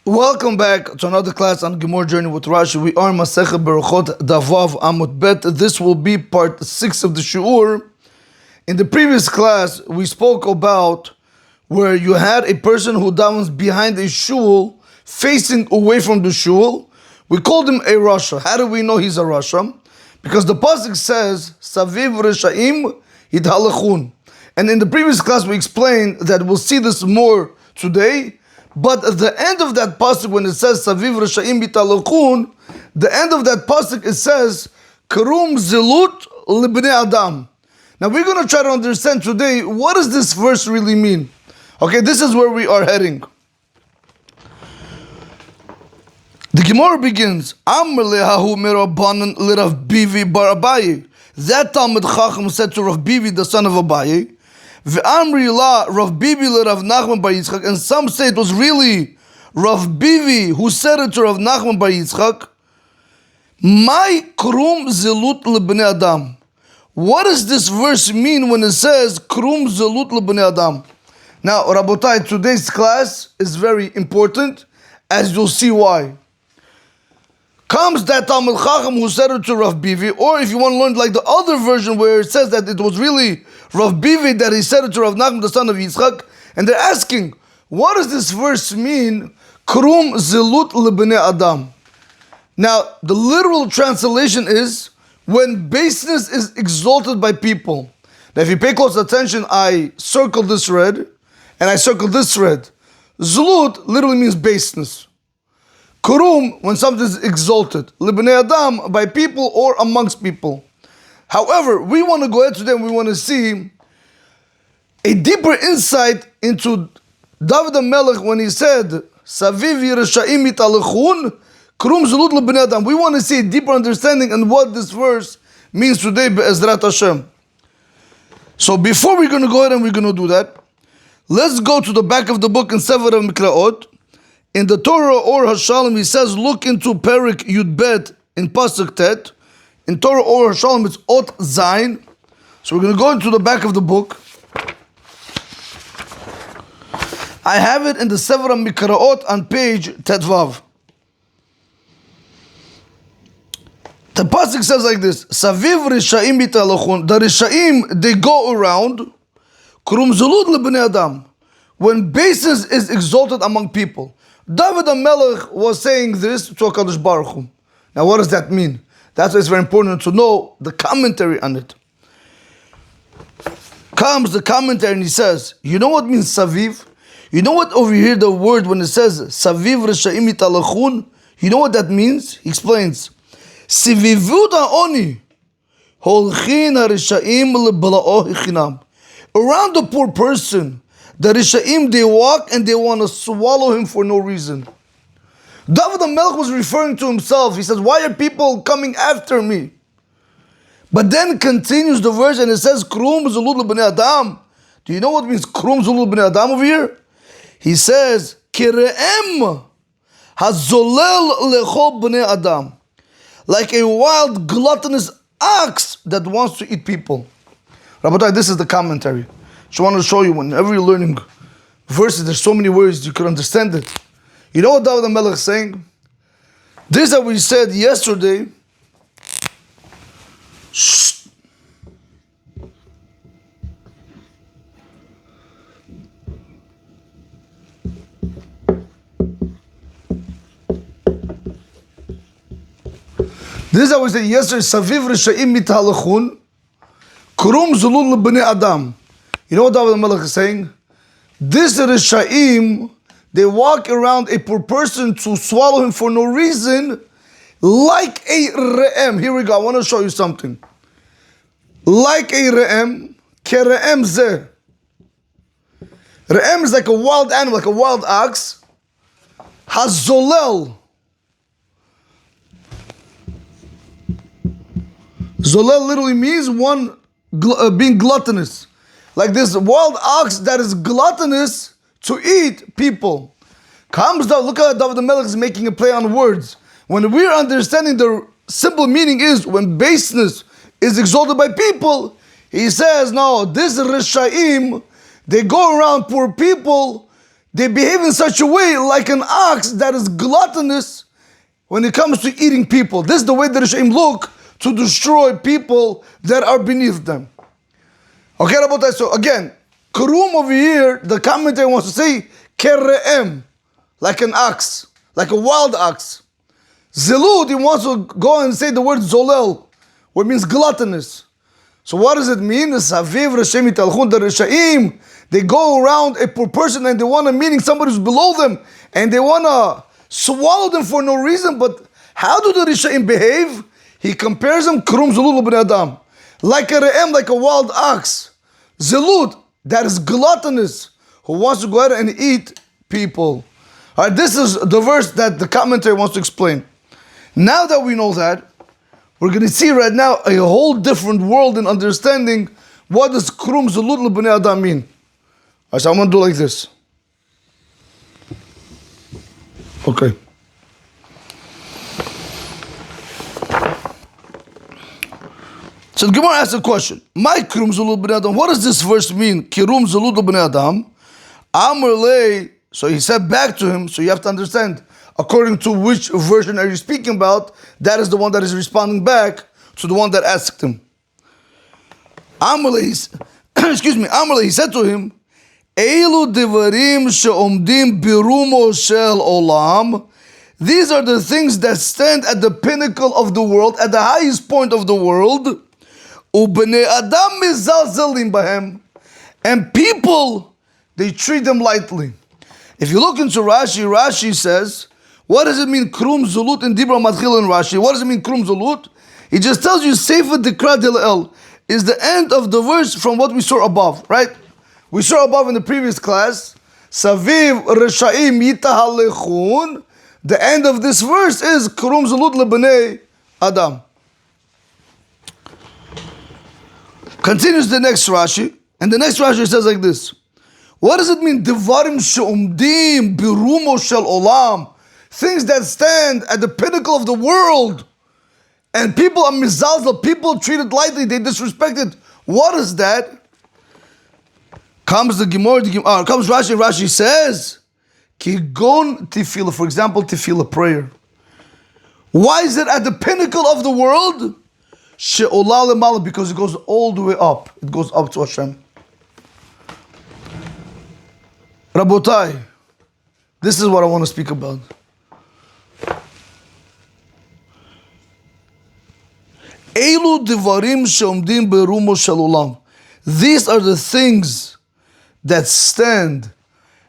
Welcome back to another class on Gemara Journey with Rashi. We are Masechet Berachot Daf Amud Bet. This will be part 6 of the Shiur. In the previous class, we spoke about where you had a person who davens behind a shul, facing away from the shul. We called him a Rasha. How do we know he's a Rasha? Because the pasuk says, Saviv Reshaim Yidhalachun. And in the previous class, we explained that we'll see this more today. But at the end of that pasuk, when it says Saviv Reshaim Bitalachun, the end of that pasuk it says Karum Zilut Libnei Adam. Now we're going to try to understand today what does this verse really mean. Okay, this is where we are heading. The Gemara begins. Amr lehahu merabanan lirav Bivi bar Abaye. That Talmud Chacham said to Rav Bivi, the son of Abaye. V'amri la Rav Bivi l'Rav Nachman bar Yitzchak, and some say it was really Rav Bivi who said it to Rav Nachman bar Yitzchak. My krum zilut lebnei Adam. What does this verse mean when it says krum zilut lebnei Adam? Now, Rabotai, today's class is very important, as you'll see why. Comes that Talmud Chacham who said it to Rav Bivi, or if you want to learn like the other version where it says that it was really Rav Bivi that he said it to Rav Nachman, the son of Yitzchak, and they're asking, what does this verse mean? Krum zilut lebnei Adam. Now, the literal translation is when baseness is exalted by people. Now, if you pay close attention, I circled this red, and I circled this red. Zilut literally means baseness. Kurum, when something is exalted. Libnei Adam, by people or amongst people. However, we want to go ahead today and we want to see a deeper insight into David HaMelech when he said, Saviv Yerushaim Italechun, Kurum Zilut Libnei Adam. We want to see a deeper understanding and what this verse means today, Be'ezrat Hashem. So before we're going to go ahead and we're going to do that, let's go to the back of the book in Sefer Mikraot. In the Torah or Hashalom, he says, look into Perik Yud Bet in Pasuk Tet. In Torah or Hashalom, it's Ot Zayin. So we're going to go into the back of the book. I have it in the Sefer Mikraot on page Tetvav. The Pasuk says like this, Saviv Rishaim Bitalachun. The Rishaim, they go around. Kurum Zilut Lebnei Adam. When basis is exalted among people. David HaMelech was saying this to HaKadosh Baruch Hu. Now what does that mean? That's why it's very important to know the commentary on it. Comes the commentary and he says, you know what means Saviv? You know what over here the word when it says Saviv Reshaim Italachun? You know what that means? He explains. Sivivut ha'oni holchin ha'reshaim lebala'o hichinam. Around the poor person, the Rishaim, they walk and they want to swallow him for no reason. David HaMelech was referring to himself. He says, why are people coming after me? But then continues the verse and it says, Krum Zilut Lebnei Adam. Do you know what means Krum Zilut Lebnei Adam over here? He says, Kire'em hazolel lechol bnei Adam. Like a wild gluttonous ox that wants to eat people. Rabotai, this is the commentary. Just want to show you, whenever you're learning verses, there's so many words you could understand it. You know what David HaMelech is saying? This that we said yesterday. Shh. This that we said yesterday. Saviv Rishaim Mitalachun, Kurum Zilut Lebnei Adam. You know what David HaMelech is saying? This Rishaim, they walk around a poor person to swallow him for no reason, like a re'em. Here we go, I want to show you something. Like a re'em, kere'em zeh. Re'em is like a wild animal, like a wild ox. Hazolel. Zolel literally means one being gluttonous. Like this wild ox that is gluttonous to eat people. Comes down, look at David HaMelech is making a play on words. When we're understanding the simple meaning is when baseness is exalted by people, he says, no, this Rishaim, they go around poor people they behave in such a way like an ox that is gluttonous when it comes to eating people. This is the way the Rishaim look to destroy people that are beneath them. Okay, Rabotai, so again, Karum over here, the commentator wants to say, Kere'em, like an ox, like a wild ox. Zelud, he wants to go and say the word Zolel, which means gluttonous. So what does it mean? The Saviv Rashem Italchun, the Rishaim, they go around a poor person and they want to meaning somebody who's below them and they want to swallow them for no reason. But how do the Rishaim behave? He compares them, Krum Zelud B'nei Adam, like a Re'em, like a wild ox. Zelud, that is gluttonous, who wants to go ahead and eat people. All right, this is the verse that the commentary wants to explain. Now that we know that, we're going to see right now a whole different world in understanding what does Krum Zelud B'nei Adam mean. All right, so I'm going to do like this. Okay. So the Gemara asks a question. My Kirum Zelud B'nei Adam, what does this verse mean? Kirum Zelud B'nei Adam. Amr lei. So he said back to him, so you have to understand, according to which version are you speaking about, that is the one that is responding back to the one that asked him. Amr lei, excuse me, Amr lei, he said to him, Eilu devarim she'omdim birumo shel olam. These are the things that stand at the pinnacle of the world, at the highest point of the world. Ubnei Adam mizalzelim bahem, and people, they treat them lightly. If you look into Rashi, Rashi says, what does it mean Krum Zulut in Dibra Matchil in Rashi? What does it mean Krum Zulut? He just tells you Sefer Dikra Dil'el is the end of the verse from what we saw above, right? We saw above in the previous class, Saviv Reshaim Yitahalechun. The end of this verse is Krum Zulut Lebnei Adam. Continues the next Rashi, and the next Rashi says like this. What does it mean? Devarim she'umdim birumo shel olam. Things that stand at the pinnacle of the world. And people are mizalzel, people treated lightly, they disrespected. What is that? Comes the Gemara, comes Rashi, Rashi says, Kigon tefillah, for example, tefillah prayer. Why is it at the pinnacle of the world? She'olah lemala, because it goes all the way up. It goes up to Hashem. Rabotai, this is what I want to speak about. Eilu divarim she'omdim berumo shel olam. These are the things that stand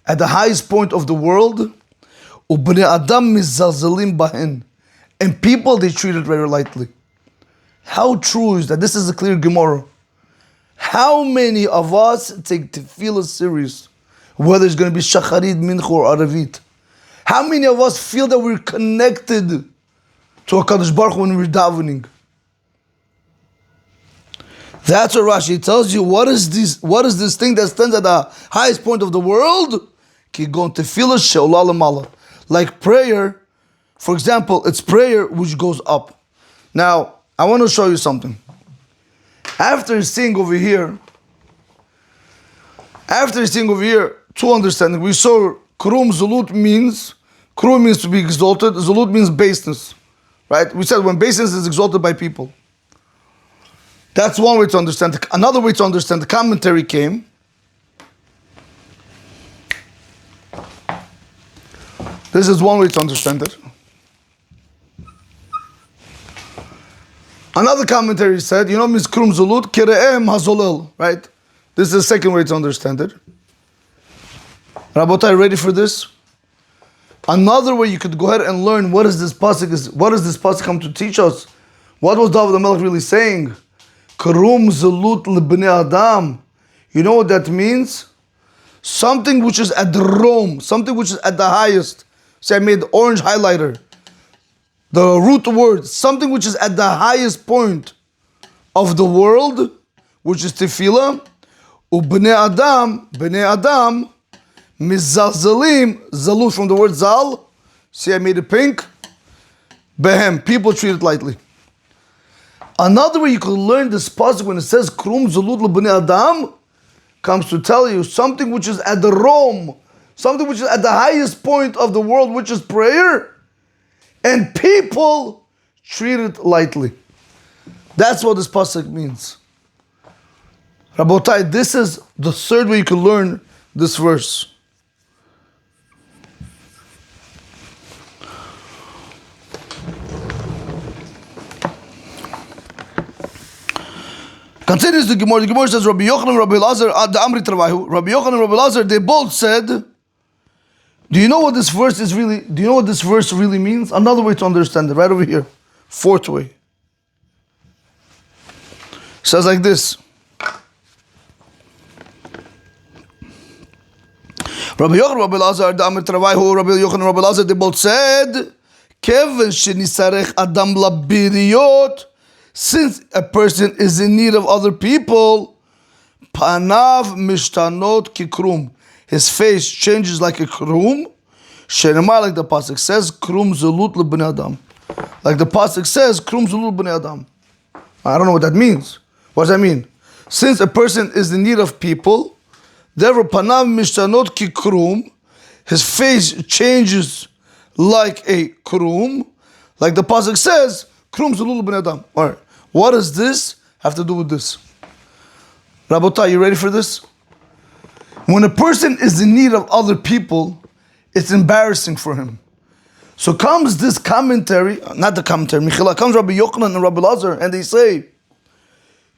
at the highest point of the world. Ubnei Adam mizalzelim bahen, and people they treat it very lightly. How true is that? This is a clear Gemara. How many of us take tefillah serious? Whether it's going to be shacharit, mincha, or aravit. How many of us feel that we're connected to HaKadosh Baruch Hu when we're davening? That's what Rashi tells you. What is this thing that stands at the highest point of the world? Kigon tefillah she'olah lemala. Like prayer, for example, it's prayer which goes up. Now, I want to show you something. After seeing over here, two understanding, we saw Krum Zulut means to be exalted, Zulut means baseness. Right? We said when baseness is exalted by people. That's one way to understand. Another way to understand, the commentary came. This is one way to understand it. Another commentary said, you know, means Krum Zulut, Kire'em Hazolel, right? This is the second way to understand it. Rabotai, ready for this? Another way you could go ahead and learn what does this pasuk come to teach us? What was David HaMelech really saying? Krum Zulut L'bnei Adam. You know what that means? Something which is at the Rome, something which is at the highest. See, I made the orange highlighter. The root word, something which is at the highest point of the world, which is tefillah. Ubnei Adam, Bnei Adam, mizalzelim, zalut from the word zal. See, I made it pink. Behem, people treat it lightly. Another way you could learn this pasuk when it says Krum Zulut L'bnei Adam comes to tell you something which is at the Rome, something which is at the highest point of the world, which is prayer, and people treat it lightly. That's what this pasuk means. Rabotai, this is the third way you can learn this verse. Continues the Gemara. The Gemara says, Rabbi Yochanan and Rabbi Elazar, the Amri Travahu, Rabbi Yochanan and Rabbi Elazar, they both said, do you know what this verse really means? Another way to understand it, right over here. Fourth way. It says like this. Rabbi Yochanan and Rabbi Elazar, the Amri Travahu, Rabbi Yochanan and Rabbi Elazar, they both said, Keven shenisarech adam labiriyot, since a person is in need of other people, panav mishtanot kikrum, his face changes like a krum. Shenema, like the pasuk says, krum zulut lebnei adam. Like the pasuk says, krum zulut lebnei adam. I don't know what that means. What does that mean? Since a person is in need of people, therefore panav mishtanot kikrum, his face changes like a krum. Like the pasuk says, krum zulut lebnei adam. All right. What does this have to do with this? Rabotai, you ready for this? When a person is in need of other people, it's embarrassing for him. So comes this commentary, not the commentary, Michela, comes Rabbi Yochanan and Rabbi Elazar, and they say,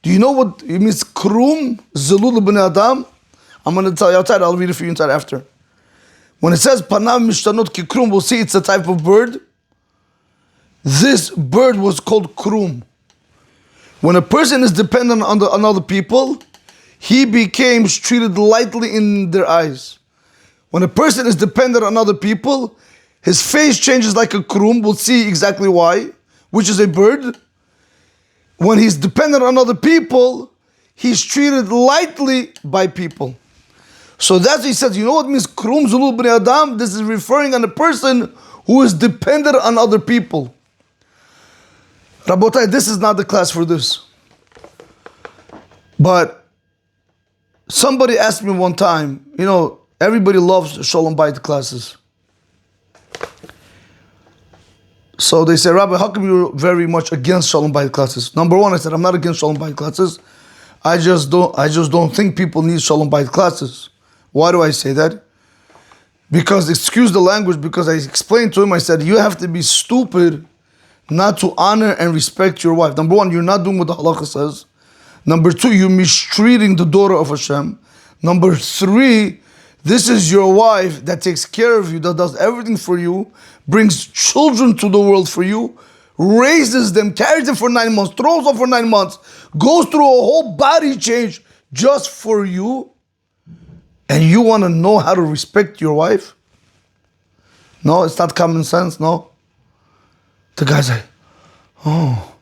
do you know what it means? Krum, zelul b'nei adam? I'm going to tell you outside, I'll read it for you inside after. When it says, panav mishtanot ki krum, we'll see it's a type of bird. This bird was called krum. When a person is dependent on other people, he becomes treated lightly in their eyes. When a person is dependent on other people, his face changes like a krum. We'll see exactly why, which is a bird. When he's dependent on other people, he's treated lightly by people. So that's what he says. You know what means krum zulul b'nei adam? This is referring on a person who is dependent on other people. Rabotai, this is not the class for this. But somebody asked me one time, everybody loves Shalom Bayit classes. So they say, Rabbi, how come you're very much against Shalom Bayit classes? Number one, I said, I'm not against Shalom Bayit classes. I just don't think people need Shalom Bayit classes. Why do I say that? Because, excuse the language, because I explained to him, I said, you have to be stupid not to honor and respect your wife. Number one, you're not doing what the halakha says. Number two, you're mistreating the daughter of Hashem. Number three, this is your wife that takes care of you, that does everything for you, brings children to the world for you, raises them, carries them for 9 months, throws them for 9 months, goes through a whole body change just for you, and you want to know how to respect your wife? No, it's not common sense, no. The guy's like, oh,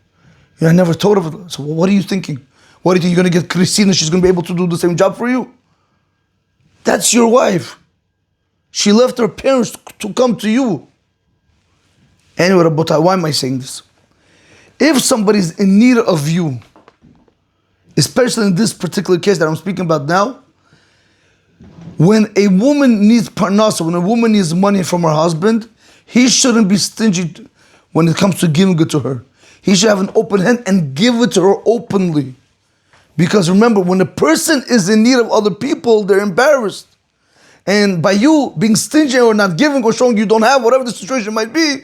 yeah, I never thought of it. So what are you thinking? What do you think, you're going to get Christina, she's going to be able to do the same job for you? That's your wife. She left her parents to come to you. Anyway, Rabbotai, why am I saying this? If somebody's in need of you, especially in this particular case that I'm speaking about now, when a woman needs parnasa, when a woman needs money from her husband, he shouldn't be stingy when it comes to giving it to her. He should have an open hand and give it to her openly. Because remember, when a person is in need of other people, they're embarrassed. And by you being stingy or not giving or showing you don't have, whatever the situation might be,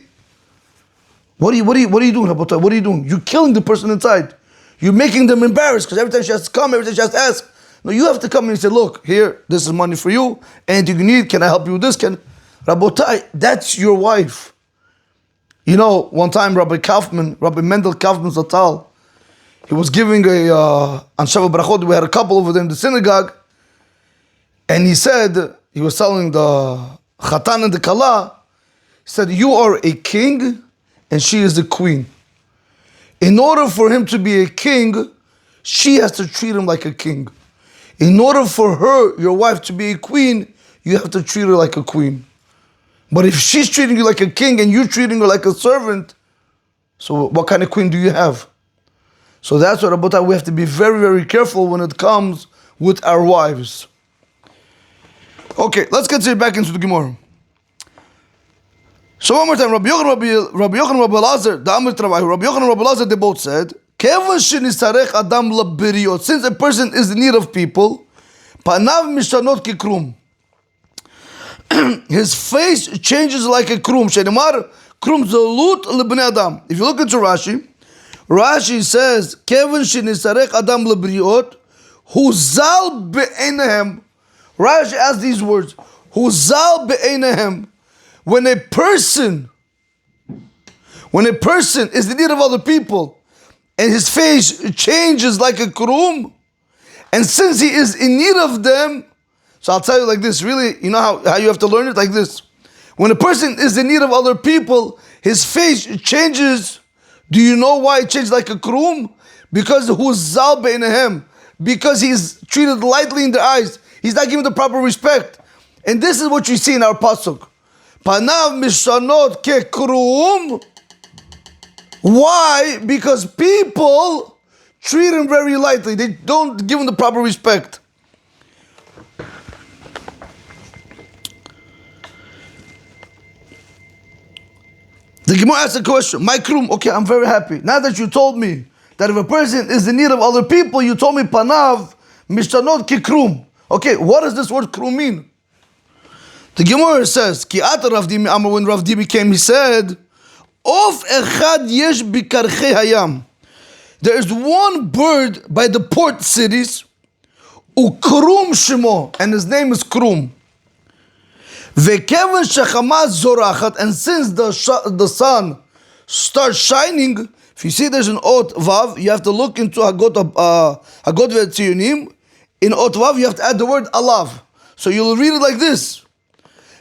what are you doing, Rabbotai? What are you doing? You're killing the person inside. You're making them embarrassed because every time she has to come, every time she has to ask. No, you have to come and say, look, here, this is money for you. Anything you need, can I help you with this? Rabbotai, that's your wife. One time Rabbi Mendel Kaufman Zatal, he was giving on Masechet Berachot, we had a couple over there in the synagogue, and he said, he was telling the Chatan and the Kala, he said, you are a king and she is a queen. In order for him to be a king, she has to treat him like a king. In order for her, your wife, to be a queen, you have to treat her like a queen. But if she's treating you like a king and you're treating her like a servant, so what kind of queen do you have? So that's what Rabbotai, we have to be very, very careful when it comes with our wives. Okay, let's get back into the Gemara. So one more time, Rabbi Yochanan, Rabbi Elazar, the Amud Travahu, Rabbi Yochanan, Rabbi Elazar, they both said, Adam labiriot. Since a person is in need of people, panav mishanot kikrum. His face changes like a krum. Shenimar krum zalut lebnei adam. If you look into Rashi, Rashi says, Kevin shinisarech adam labiriot, huzal be'enehem. Rashi has these words, huzal be'enehem. When a person is in need of other people, and his face changes like a krum, and since he is in need of them, so I'll tell you like this, really, you know how you have to learn it like this. When a person is in need of other people, his face changes. Do you know why it changed like a krum? Because who's zal be'enehem, because he's treated lightly in their eyes. He's not given the proper respect. And this is what you see in our pasuk. Panav mishanot ke krum. Why? Because people treat him very lightly. They don't give him the proper respect. The Gemara asks a question. My krum, okay, I'm very happy. Now that you told me that if a person is in need of other people, you told me panav mishanot ki krum. Okay, what does this word krum mean? The Gemara says, Ki ata Rav Dimi Amar, when Rav Dimi came, he said, Of echad yesh bikarchei hayam. There is one bird by the port cities, ukrum shemo, and his name is Krum. Vekevan shechamaz zorachat, and since the sun starts shining, if you see there's an ot vav, you have to look into Hagot ve'tziyunim. In ot vav, you have to add the word alav. So you'll read it like this.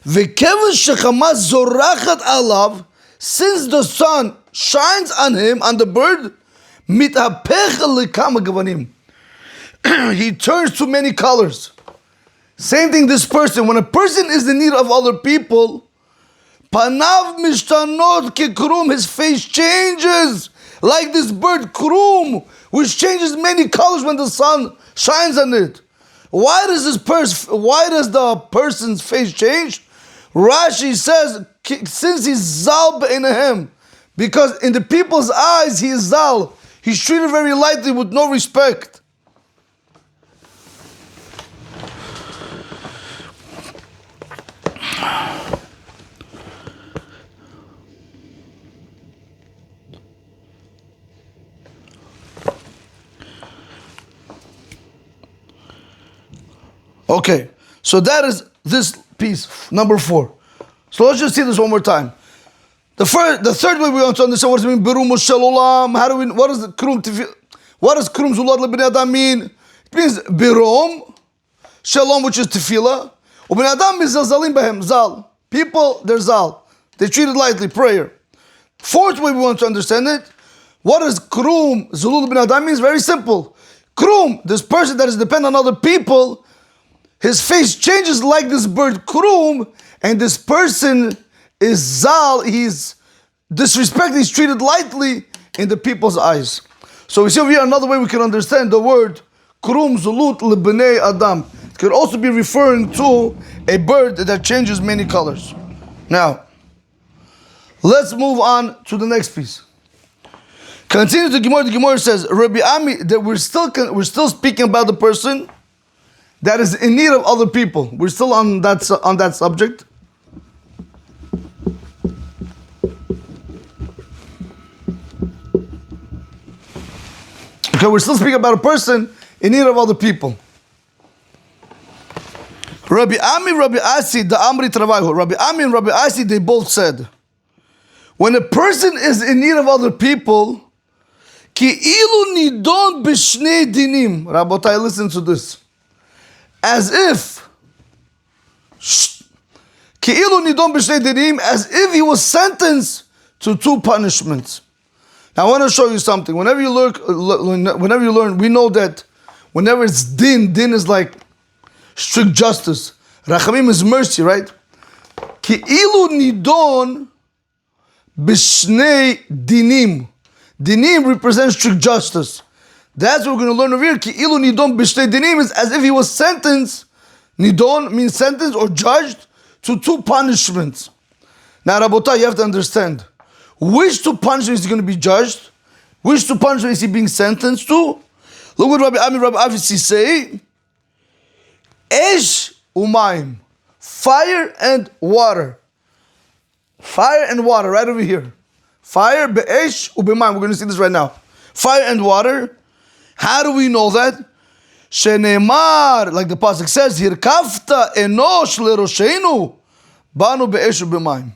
Vekevan shechamaz zorachat alav, since the sun shines on him, on the bird, mitapech lekama gavanim, he turns to many colors. Same thing, this person, when a person is in need of other people, panav mishtanot ke krum, his face changes like this bird krum, which changes many colors when the sun shines on it. Why does the person's face change? Rashi says, since he's zal be'enehem, because in the people's eyes he is zal, he's treated very lightly with no respect. Okay, so that is this piece, number 4. So let's just see this one more time. The third way we want to understand what does it mean, Birum Shalolam. What does Krum Zulad Lebnei Adam mean? It means Birum, Shalom, which is Tefillah. Ubnei Adam is Zalim Behem, Zal. People, they're Zal. They treat it lightly, prayer. Fourth way we want to understand it, what does Krum Zulad Lebnei Adam means? Very simple. Krum, this person that is dependent on other people, his face changes like this bird Krum, and this person is Zal, he's disrespected, he's treated lightly in the people's eyes. So we see over here another way we can understand the word Krum Zulut Lebnei Adam. It could also be referring to a bird that changes many colors. Now, let's move on to the next piece. Continue to Gemara. The Gemara says, Rabbi Ami, that we're still speaking about the person that is in need of other people. We're still on that subject. Okay, we're still speaking about a person in need of other people. Rabbi Ami, Rabbi Asi, the Amri Travaihu. Rabbi Ami and Rabbi Asi, they both said, when a person is in need of other people, ki ilu nidon b'shnei dinim. Rabotai, listen to this. As if Ki'ilu nidon b'shnei dinim, as if he was sentenced to 2 punishments. Now I want to show you something. Whenever you learn, we know that whenever it's din is like strict justice. Rachamim is mercy, right? Ki'ilu nidon b'shnei dinim. Dinim represents strict justice. That's what we're going to learn over here. Ki'ilu nidon b'shnei dinim is as if he was sentenced Nidon means sentenced or judged to two punishments. Now, Rabotai, you have to understand. Which two punishments is he going to be judged? Which two punishments is he being sentenced to? Look what Rabbi Ami and Rabbi Avisi say. Esh umayim. Fire and water. Fire and water, right over here. Fire, be'esh, u'b'mayim. We're going to see this right now. Fire and water. How do we know that? Shenemar, like the pasuk says, Hirkafta enosh leroshenu, banu be'esh u'b'mayim.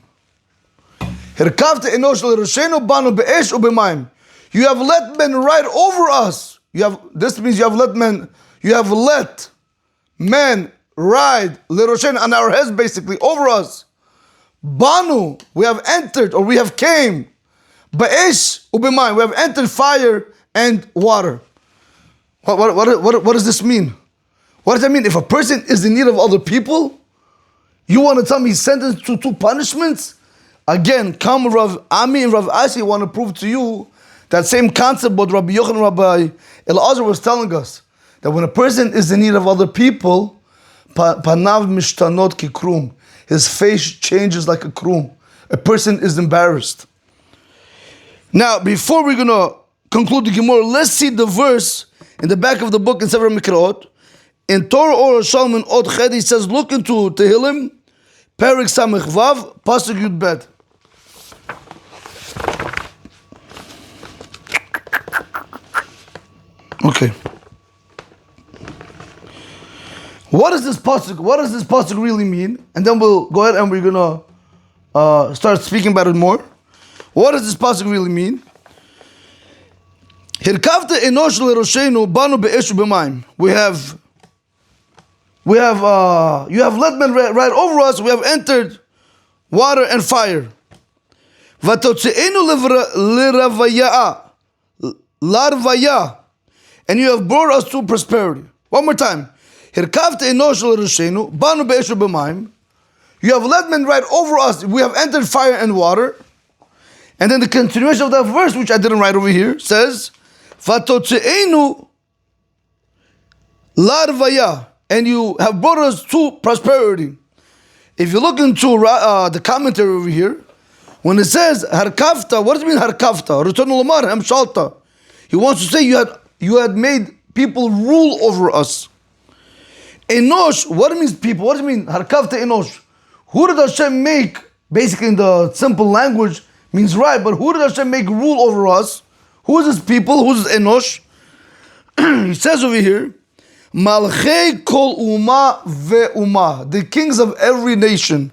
Hirkafta enosh leroshenu, banu be'esh u'b'mayim. You have let men ride over us. This means you have let men ride leroshenu on our heads, basically over us. Banu, we have entered, or we have came. Ba'esh u'b'mayim, we have entered fire and water. What does this mean? What does that mean? If a person is in need of other people, you want to tell me he's sentenced to two punishments? Again, come Rav Ami and Rav Asi want to prove to you that same concept what Rabbi Yochanan and Rabbi Elazar was telling us. That when a person is in need of other people, panav mishtanot ki krum. His face changes like a krum. A person is embarrassed. Now, before we're going to conclude the Gemara, let's see the verse in the back of the book in Sefer Mikraot. In Torah Or Shalman Od Ched, he says, look into Tehillim, Perik Samech Vav, Pasuk Yud Bet. Okay. What does this pasuk really mean? And then we'll go ahead and we're gonna start speaking about it more. What does this pasuk really mean? Hirkavta enosh leroshenu banu be'eshu b'mayim. You have let men ride over us. We have entered water and fire. Vatotzeenu larvaya, and you have brought us to prosperity. One more time. Hirkavta enosh leroshenu banu be'eshu b'mayim. You have let men ride over us. We have entered fire and water. And then the continuation of that verse, which I didn't write over here, says, Vatotzeenu larvaya, and you have brought us to prosperity. If you look into the commentary over here, when it says harkafta, what does it mean harkafta? Return lamar hamshalta. He wants to say you had made people rule over us. Enosh, what it means people? What does it mean harkafta enosh? Who did Hashem make? Basically, in the simple language, means right, but who did Hashem make rule over us? Who is this people? Who is this Enosh? He says over here, Malchei kol uma ve'uma, the kings of every nation.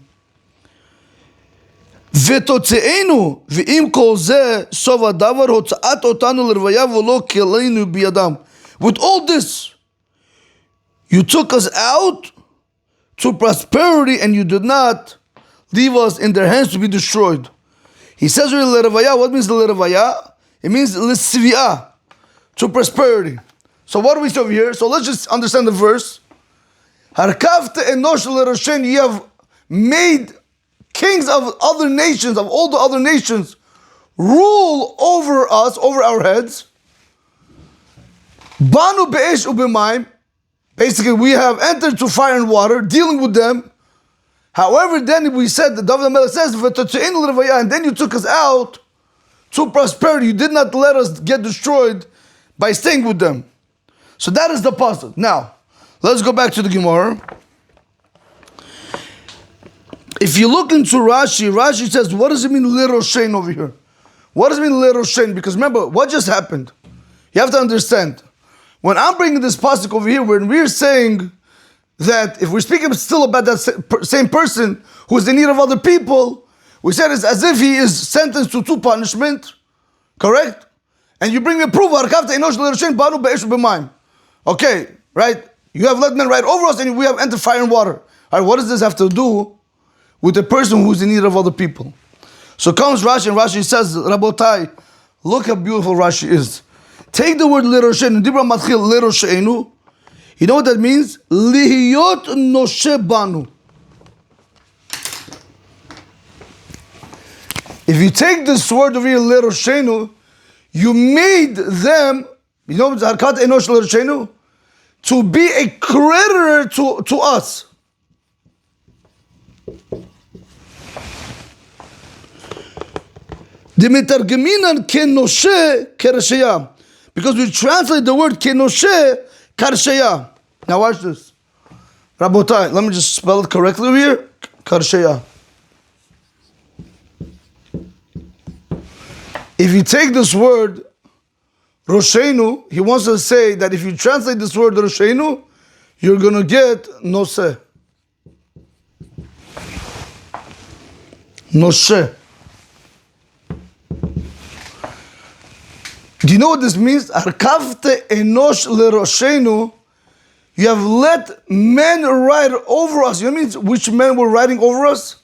Vetotzeenu ve'im kol ze sova davar hotzaat otanu l'rvaya v'lo keleinu biyadam. With all this, you took us out to prosperity and you did not leave us in their hands to be destroyed. He says l'rvaya. What means l'rvaya? It means l'svi'ah, to prosperity. So what do we see over here? So let's just understand the verse. Harkavta enosh l'roshen, you have made kings of other nations, of all the other nations, rule over us, over our heads. Banu be'esh u'b'mayim, basically we have entered to fire and water, dealing with them. However, then we said, the David HaMelech says, V'totzeinu l'rvaya, and then you took us out to prosperity. You did not let us get destroyed by staying with them. So that is the pasuk. Now, let's go back to the Gemara. If you look into Rashi says, what does it mean l'roshen over here? What does it mean l'roshen? Because remember, what just happened? You have to understand. When I'm bringing this pasuk over here, when we're saying that if we're speaking still about that same person who is in need of other people, we said it's as if he is sentenced to two punishment, correct? And you bring me a proof, okay, right? You have let men ride over us and we have entered fire and water. All right, what does this have to do with the person who's in need of other people? So comes Rashi, and Rashi says, Rabotai, look how beautiful Rashi is. Take the word l'roshen, dibra matchil l'rosheinu. You know what that means? Lihiyot noshe banu. If you take this word over here, l'rosheinu, you made them, you know harkat enosh l'rosheinu? to be a creditor to us. Because we translate the word kenoshe karsheya. Now watch this. Rabotai, let me just spell it correctly over here. Karsheya. If you take this word, Roshenu, he wants to say that if you translate this word Roshenu, you're going to get Noseh. Noshe. Do you know what this means? Arkavte enosh leroshenu. You have let men ride over us. You know what it means? Which men were riding over us?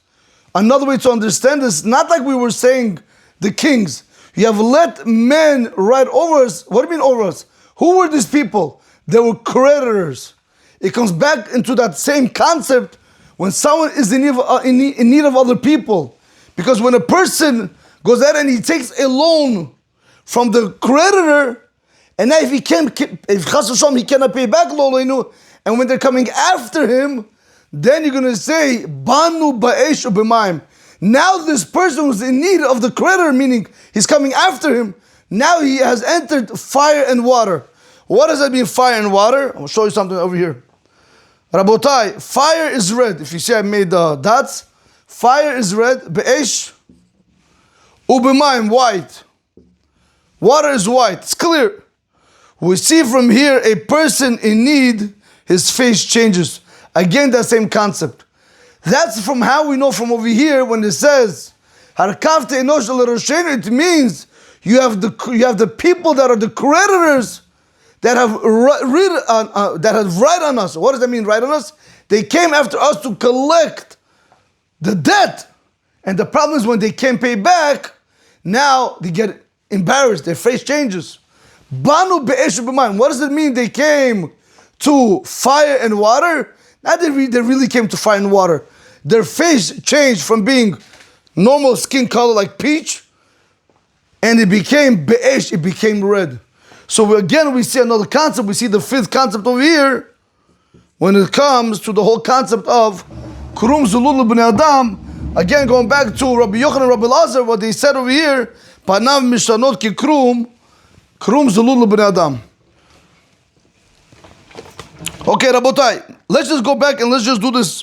Another way to understand this, not like we were saying the kings. You have let men ride over us. What do you mean over us? Who were these people? They were creditors. It comes back into that same concept when someone is in need of other people. Because when a person goes out and he takes a loan from the creditor, and now if he cannot pay back loan, and when they're coming after him, then you're going to say, Banu ba'esh u'b'mayim. Now this person who's in need of the creditor, meaning he's coming after him, now he has entered fire and water. What does that mean, fire and water? I'll show you something over here. Rabotai, fire is red. If you see I made dots, fire is red, be'esh, u'b'mayim, white. Water is white, it's clear. We see from here a person in need, his face changes. Again, that same concept. That's from how we know from over here when it says, it means you have the people that are the creditors that have right on us. What does that mean, right on us? They came after us to collect the debt. And the problem is when they can't pay back, now they get embarrassed, their face changes. Banu be'esh b'mayim. What does it mean they came to fire and water? Not that they really came to fire and water. Their face changed from being normal skin color like peach, and it became be'esh, it became red. So we see another concept. We see the fifth concept over here when it comes to the whole concept of Kurum Zulul b'nei Adam. Again, going back to Rabbi Yochanan and Rabbi Lazar, what they said over here, Panav mishanot ki krum zulul b'nei Adam. Okay, Rabotai, let's just go back and let's just do this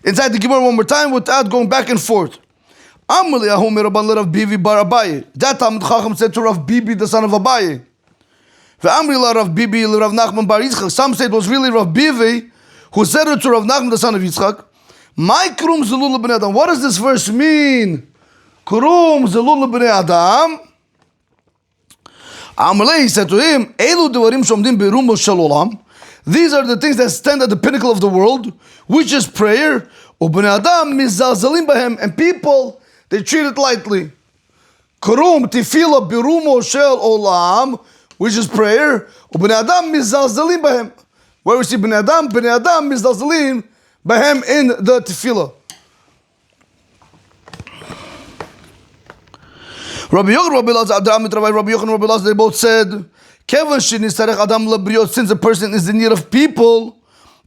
inside the Gemara one more time without going back and forth. Amud Rav Bivi bar Abaye. That Amud Chacham said to Rav Bibi, the son of Abaye. Ve'amri la Rav Bibi Rav Nachman bar Yitzchak. Some say it was really Rav Bivi who said it to Rav Nachman, the son of Yitzchak. My krum zulul b'nei Adam. What does this verse mean? Kurum zelul b'nei Adam. Amalei said to him, Elu devarim shomdim berumo shel olam. These are the things that stand at the pinnacle of the world, which is prayer. Ubnei Adam mizalzalim bahem, and people they treat it lightly. Kurum tefila berumo shel olam, which is prayer. Ubnei Adam mizalzalim bahem. Where we see bnei Adam mizalzalim bahem in the tefillah. Rabbi Yochanan, Rabbi Lazar, they both said, since a person is in need of people,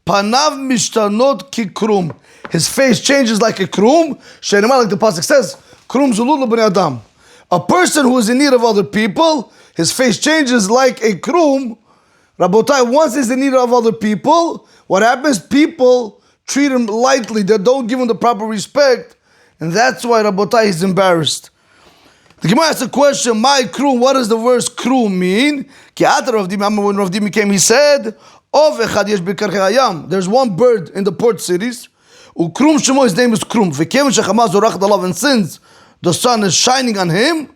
panav mishtanot ki krum. His face changes like a krum. Like the pasuk says, krum zulul b'nei Adam. A person who is in need of other people, his face changes like a krum. Rabotai, once he's in need of other people, what happens? People treat him lightly. They don't give him the proper respect. And that's why Rabotai is embarrassed. The Gemara asks a question, my krum, what does the verse krum mean? When Rav Dimi came, he said, there's one bird in the port cities. His name is Krum. And since the sun is shining on him,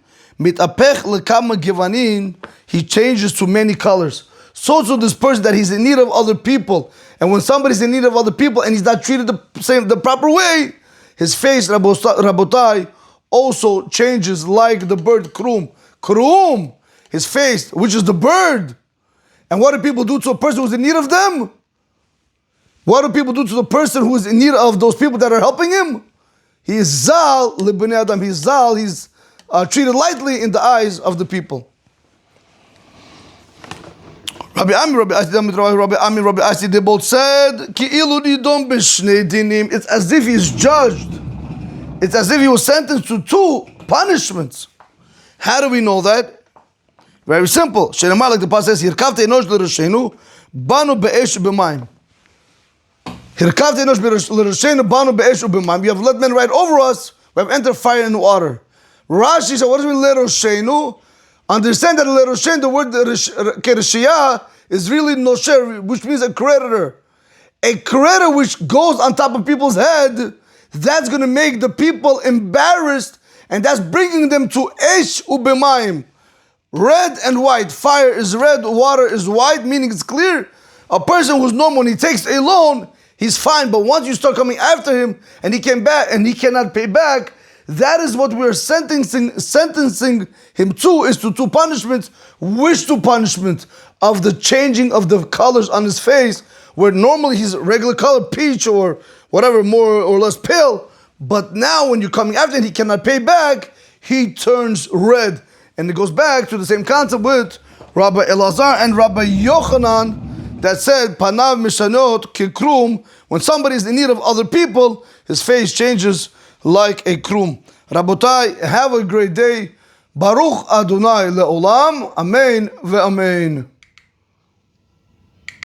he changes to many colors. So this person that he's in need of other people, and when somebody's in need of other people and he's not treated the proper way, his face, Rabotai, also changes like the bird Krum. Krum, his face, which is the bird. And what do people do to a person who's in need of them? What do people do to the person who is in need of those people that are helping him? He is Zal libnei Adam. He's Zal. He's treated lightly in the eyes of the people. Rabbi Ami, Rabbi Asi, they both said, Ki'ilu nidon b'shnei dinim. It's as if he's judged. It's as if he was sentenced to two punishments. How do we know that? Very simple. Shenemar, like the Pasuk says, Hirkavte enosh l'rashenu, banu be'esh u'b'mayim. Hirkavte enosh l'rashenu, banu be'esh u'b'mayim. We have let men ride over us, we have entered fire and water. Rashi said, what does it mean l'rashenu? Understand that l'rashenu, the word kereshiyah, is really nosher, which means a creditor. A creditor which goes on top of people's head, that's going to make the people embarrassed, and that's bringing them to esh u'b'mayim. Red and white. Fire is red, water is white, meaning it's clear. A person who's normal, when he takes a loan, he's fine. But once you start coming after him, and he came back and he cannot pay back, that is what we're sentencing him to, is to two punishments. Which two punishments? Of the changing of the colors on his face, where normally he's regular color, peach or whatever, more or less pale. But now when you're coming after and he cannot pay back, he turns red. And it goes back to the same concept with Rabbi Elazar and Rabbi Yochanan that said, Panav mishanot kikrum. When somebody is in need of other people, his face changes like a krum. Rabotai, have a great day. Baruch Adonai le'olam. Amen ve'amen.